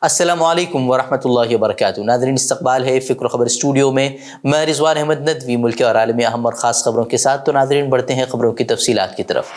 अस्सलामु अलैकुम वरहमतुल्लाहि वबरकातुहू। नाज़रीन, इस्तक़बाल है फ़िक्र ख़बर स्टूडियो में। मैं रिज़वान अहमद नदवी मुल्क और आलमी अहम और ख़ास ख़बरों के साथ। तो नाज़रीन, बढ़ते हैं ख़बरों की तफ़सीलात की तरफ।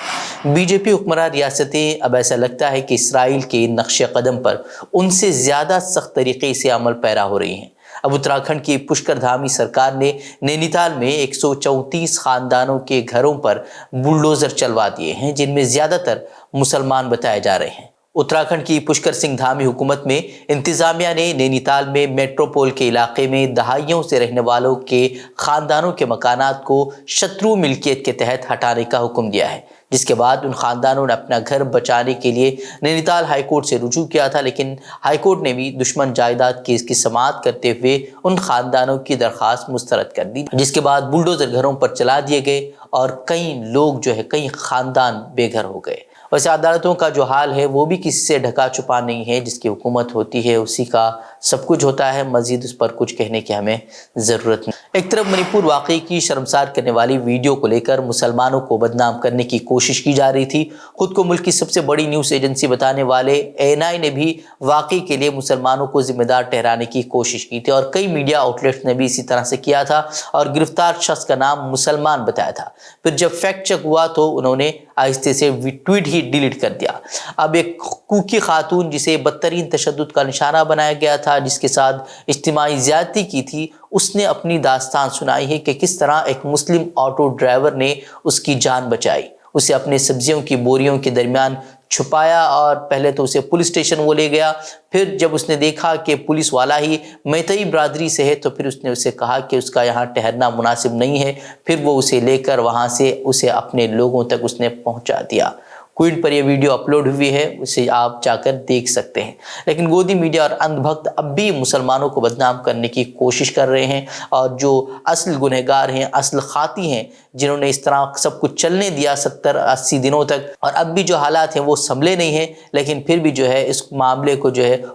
बीजेपी हुक्मरान रियासतें अब ऐसा लगता है कि इसराइल के नक्श कदम पर उनसे ज़्यादा सख्त तरीक़े से अमल पैरा हो रही हैं। अब उत्तराखंड की पुष्कर धामी सरकार ने नैनीताल में 134 ख़ानदानों के घरों पर बुलडोज़र चलवा दिए हैं, जिनमें ज़्यादातर मुसलमान बताए जा रहे हैं। उत्तराखंड की पुष्कर सिंह धामी हुकूमत में इंतजामिया ने नैनीताल में मेट्रोपोल के इलाके में दहाइयों से रहने वालों के खानदानों के मकानात को शत्रु मिल्कियत के तहत हटाने का हुक्म दिया है, जिसके बाद उन खानदानों ने अपना घर बचाने के लिए नैनीताल हाईकोर्ट से रुजू किया था। लेकिन हाईकोर्ट ने भी दुश्मन जायदाद केस की समाअत करते हुए उन खानदानों की दरख्वास्त मुस्तरद कर दी, जिसके बाद बुलडोजर घरों पर चला दिए गए और कई लोग कई खानदान बेघर हो गए। वैसे अदालतों का जो हाल है वो भी किसी से ढका छुपा नहीं है। जिसकी हुकूमत होती है उसी का सब कुछ होता है, मजीद उस पर कुछ कहने की हमें ज़रूरत नहीं। एक तरफ मणिपुर वाक़ई की शर्मसार करने वाली वीडियो को लेकर मुसलमानों को बदनाम करने की कोशिश की जा रही थी। खुद को मुल्क की सबसे बड़ी न्यूज़ एजेंसी बताने वाले ANI ने भी वाक़ई के लिए मुसलमानों को जिम्मेदार ठहराने की कोशिश की थी और कई मीडिया आउटलेट्स ने भी इसी तरह से किया था और गिरफ्तार शख्स का नाम मुसलमान बताया था। फिर जब फैक्ट चेक हुआ तो उन्होंने आहिस्ते से ट्वीट ही डिलीट कर दिया। अब एक कुकी खातून जिसे बदतरीन तशद्दुद का निशाना बनाया गया था, जिसके साथ इज्तिमाई ज़्यादती की थी, उसने अपनी दास्तान सुनाई है कि किस तरह एक मुस्लिम ऑटो ड्राइवर ने उसकी जान बचाई। उसे अपने सब्जियों की बोरियों के दरमियान छुपाया और पहले तो उसे पुलिस स्टेशन वो ले गया। फिर जब उसने देखा कि पुलिस वाला ही मैतई बरादरी से है तो फिर उसने उसे कहा कि उसका यहाँ ठहरना मुनासिब नहीं है। फिर वो उसे लेकर वहाँ से उसे अपने लोगों तक उसने पहुँचा दिया। क्विंट पर यह वीडियो अपलोड हुई है, उसे आप जाकर देख सकते हैं। लेकिन गोदी मीडिया और अंधभक्त अब भी मुसलमानों को बदनाम करने की कोशिश कर रहे हैं और जो असल गुनहगार हैं, असल खाती हैं, जिन्होंने इस तरह सब कुछ चलने दिया 70-80 दिनों तक और अब भी जो हालात हैं वो संभले नहीं हैं, लेकिन फिर भी इस मामले को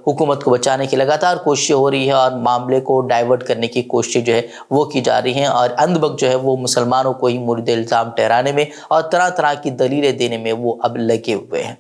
हुकूमत को बचाने की लगातार कोशिश हो रही है और मामले को डाइवर्ट करने की कोशिश वो की जा रही हैं और अंधभक्त वो मुसलमानों को ही मुर्द इल्ज़ाम ठहराने में और तरह तरह की दलीलें देने में वो अब लगे हुए हैं।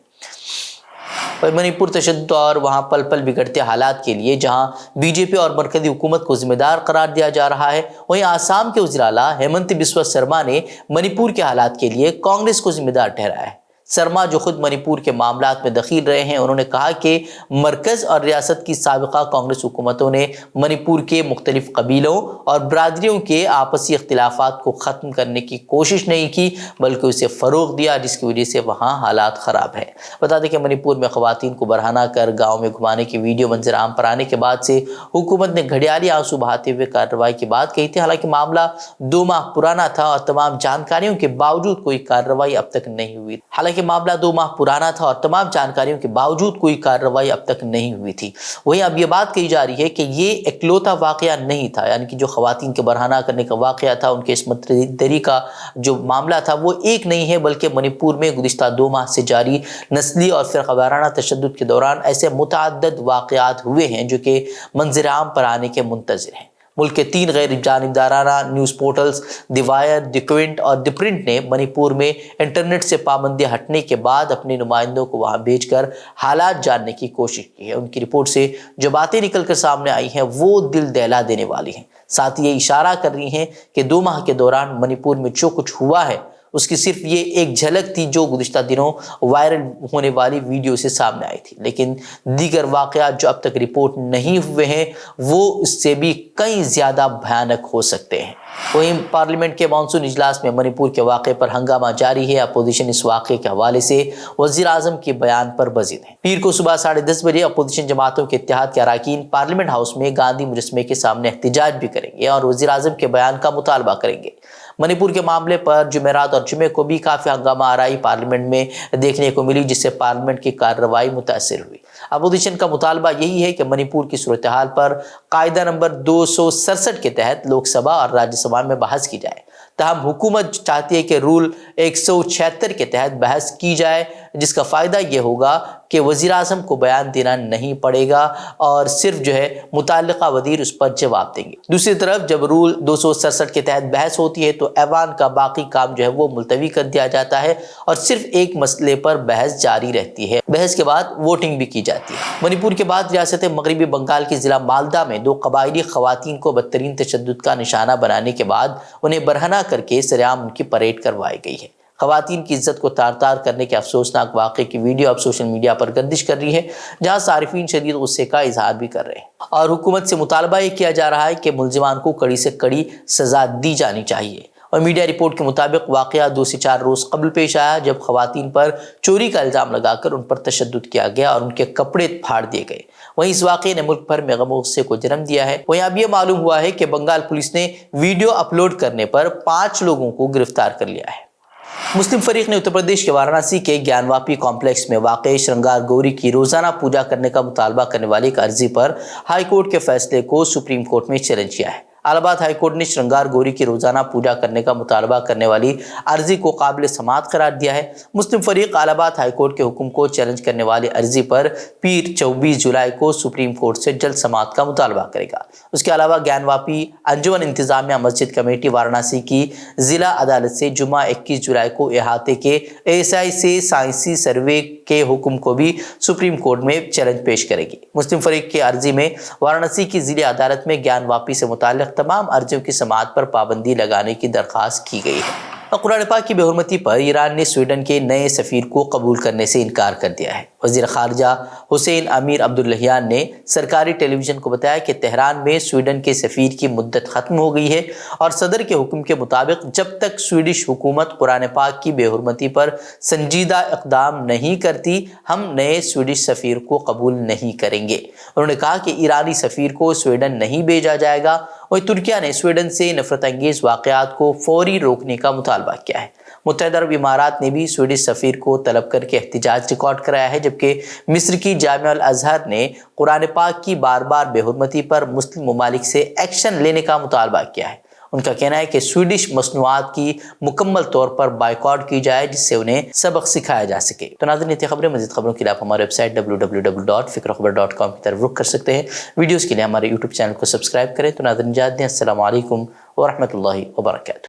मणिपुर तशद्दुद और वहाँ पल पल बिगड़ते हालात के लिए जहाँ बीजेपी और मरकजी हुकूमत को जिम्मेदार करार दिया जा रहा है, वहीं आसाम के वज़ीर आला हेमंत बिस्वा शर्मा ने मणिपुर के हालात के लिए कांग्रेस को जिम्मेदार ठहराया है। शर्मा जो खुद मणिपुर के मामलात में दखील रहे हैं, उन्होंने कहा कि मरकज़ और रियासत की साबिक़ा कांग्रेस हुकूमतों ने मणिपुर के मुख्तलिफ कबीलों और बरादरियों के आपसी इख्तिलाफ़ात को ख़त्म करने की कोशिश नहीं की, बल्कि उसे फ़रोग़ दिया, जिसकी वजह से वहाँ हालात ख़राब हैं। बता दें कि मणिपुर में ख़वातीन को बरहाना कर गाँव में घुमाने की वीडियो मंजर आम पर आने के बाद से हुकूमत ने घड़ियाली आंसू बहाते हुए कार्रवाई की बात कही थी। हालांकि मामला 2 माह पुराना था और तमाम जानकारियों के बावजूद कोई कार्रवाई अब तक नहीं हुई। मामला 2 माह पुराना था और तमाम जानकारियों के बावजूद कोई कार्रवाई अब तक नहीं हुई थी। वहीं अब ये बात कही जा रही है कि ये इकलौता वाकया नहीं था, यानी कि जो खवातीन के बरहाना करने का वाकया था, उनके इस्मत दरी का जो मामला था वो एक नहीं है, बल्कि मणिपुर में गुज़िश्ता 2 माह से जारी नस्ली और फ़िरक़ा वाराना तशद्दुद के दौरान ऐसे मुतअद्दिद वाकयात हुए हैं जो कि मंज़र आम पर आने के मुंतज़िर हैं। मुल्क के 3 गैर जानिबदाराना news portals the wire, the quint और द प्रिंट ने मणिपुर में इंटरनेट से पाबंदियां हटने के बाद अपने नुमाइंदों को वहां भेजकर हालात जानने की कोशिश की है। उनकी रिपोर्ट से जो बातें निकलकर सामने आई हैं वो दिल दहला देने वाली हैं। साथ ही ये इशारा कर रही हैं कि 2 माह के दौरान मणिपुर में जो कुछ हुआ है उसकी सिर्फ ये एक झलक थी जो गुज़िश्ता दिनों वायरल होने वाली वीडियो से सामने आई थी। लेकिन दीगर वाक़यात जो अब तक रिपोर्ट नहीं हुए हैं वो इससे भी कई ज़्यादा भयानक हो सकते हैं। वहीं पार्लियामेंट के मानसून इजलास में मणिपुर के वाक़े पर हंगामा जारी है। अपोजिशन इस वाक़े के हवाले से वज़ीर आज़म के बयान पर बज़िद है। पीर को सुबह 10:30 बजे अपोजिशन जमातों के इत्तेहाद के अरकान पार्लियामेंट हाउस में गांधी मुजस्मे के सामने एहतजाज भी करेंगे और वज़ीर आज़म के बयान का मुतालबा करेंगे। मणिपुर के मामले पर जुमेरात और जुमे को भी काफ़ी हंगामा आराई पार्लियामेंट में देखने को मिली, जिससे पार्लियामेंट की कार्रवाई मुतासिर हुई। अपोजिशन का मुतालबा यही है कि मणिपुर की सूरत हाल पर कायदा नंबर 267 के तहत लोकसभा और राज्यसभा में बहस की जाए। तहम हुकूमत चाहती है कि रूल 176 के तहत बहस की जाए, जिसका फ़ायदा ये होगा کہ وزیر اعظم کو بیان دینا نہیں پڑے گا اور صرف جو ہے متعلقہ وزیر اس پر جواب دیں گے۔ دوسری طرف جب رول 267 کے تحت بحث ہوتی ہے تو ایوان کا باقی کام جو ہے وہ ملتوی کر دیا جاتا ہے اور صرف ایک مسئلے پر بحث جاری رہتی ہے۔ بحث کے بعد ووٹنگ بھی کی جاتی ہے۔ منی پور کے بعد ریاست مغربی بنگال کے ضلع مالدہ میں 2 قبائلی خواتین کو بدترین تشدد کا نشانہ بنانے کے بعد انہیں برہنہ کر کے سرعام ان کی پریڈ کروائی گئی ہے۔ خواتین کی عزت کو تار تار کرنے کے افسوسناک واقعے کی ویڈیو اب سوشل میڈیا پر گردش کر رہی ہے، جہاں صارفین شدید غصے کا اظہار بھی کر رہے ہیں اور حکومت سے مطالبہ یہ کیا جا رہا ہے کہ ملزمان کو کڑی سے کڑی سزا دی جانی چاہیے۔ اور میڈیا رپورٹ کے مطابق واقعہ 2 سے 4 روز قبل پیش آیا جب خواتین پر چوری کا الزام لگا کر ان پر تشدد کیا گیا اور ان کے کپڑے پھاڑ دیے گئے۔ وہیں اس واقعے نے ملک بھر میں غم و غصے کو جنم دیا ہے۔ وہیں اب یہ معلوم ہوا ہے کہ بنگال پولیس نے ویڈیو اپلوڈ کرنے پر 5 لوگوں کو گرفتار کر لیا ہے۔ مسلم فریق نے اتر پردیش کے وارانسی کے گیان واپی کمپلیکس میں واقع شرنگار گوری کی روزانہ پوجا کرنے کا مطالبہ کرنے والی ایک عرضی پر ہائی کورٹ کے فیصلے کو سپریم کورٹ میں چیلنج کیا ہے۔ الہ آباد ہائی کورٹ نے شرنگار گوری کی روزانہ پوجا کرنے کا مطالبہ کرنے والی عرضی کو قابل سماعت قرار دیا ہے۔ مسلم فریق الہ آباد ہائی کورٹ کے حکم کو چیلنج کرنے والی عرضی پر پیر 24 جولائی کو سپریم کورٹ سے جلد سماعت کا مطالبہ کرے گا۔ اس کے علاوہ گیان واپی انجمن انتظامیہ مسجد کمیٹی وارانسی کی ضلع عدالت سے جمعہ 21 جولائی کو احاطے کے ASI سے سائنسی سروے کے حکم کو بھی سپریم کورٹ میں چیلنج پیش کرے گی۔ مسلم فریق کی عرضی میں وارانسی کی ضلع عدالت میں گیان واپی سے متعلق تمام عرضیوں کی سماعت پر پابندی لگانے کی درخواست کی گئی ہے۔ قرآن پاک کی بے حرمتی پر ایران نے سویڈن کے نئے سفیر کو قبول کرنے سے انکار کر دیا ہے۔ وزیر خارجہ حسین امیر عبداللہیان نے سرکاری ٹیلی ویژن کو بتایا کہ تہران میں سویڈن کے سفیر کی مدت ختم ہو گئی ہے اور صدر کے حکم کے مطابق جب تک سویڈش حکومت قرآن پاک کی بے حرمتی پر سنجیدہ اقدام نہیں کرتی ہم نئے سویڈش سفیر کو قبول نہیں کریں گے۔ انہوں نے کہا کہ ایرانی سفیر کو سویڈن نہیں بھیجا جائے گا۔ اور ترکیہ نے سویڈن سے نفرت انگیز واقعات کو فوری روکنے کا مطالبہ کیا ہے۔ متحدہ عرب امارات نے بھی سویڈش سفیر کو طلب کر کے احتجاج ریکارڈ کرایا ہے، جبکہ مصر کی جامعہ الازہر نے قرآن پاک کی بار بار بے حرمتی پر مسلم ممالک سے ایکشن لینے کا مطالبہ کیا ہے۔ ان کا کہنا ہے کہ سویڈش مصنوعات کی مکمل طور پر بائیکاٹ کی جائے جس سے انہیں سبق سکھایا جا سکے۔ تو ناظرین، یہ خبریں مزید خبروں کے لیے آپ ہمارے ویب سائٹ www.fikrokhabar.com کی طرف رخ کر سکتے ہیں۔ ویڈیوز کے لیے ہمارے یوٹیوب چینل کو سبسکرائب کریں۔ تو ناظرین، اجازت دیں، السلام علیکم ورحمۃ اللہ وبرکاتہ۔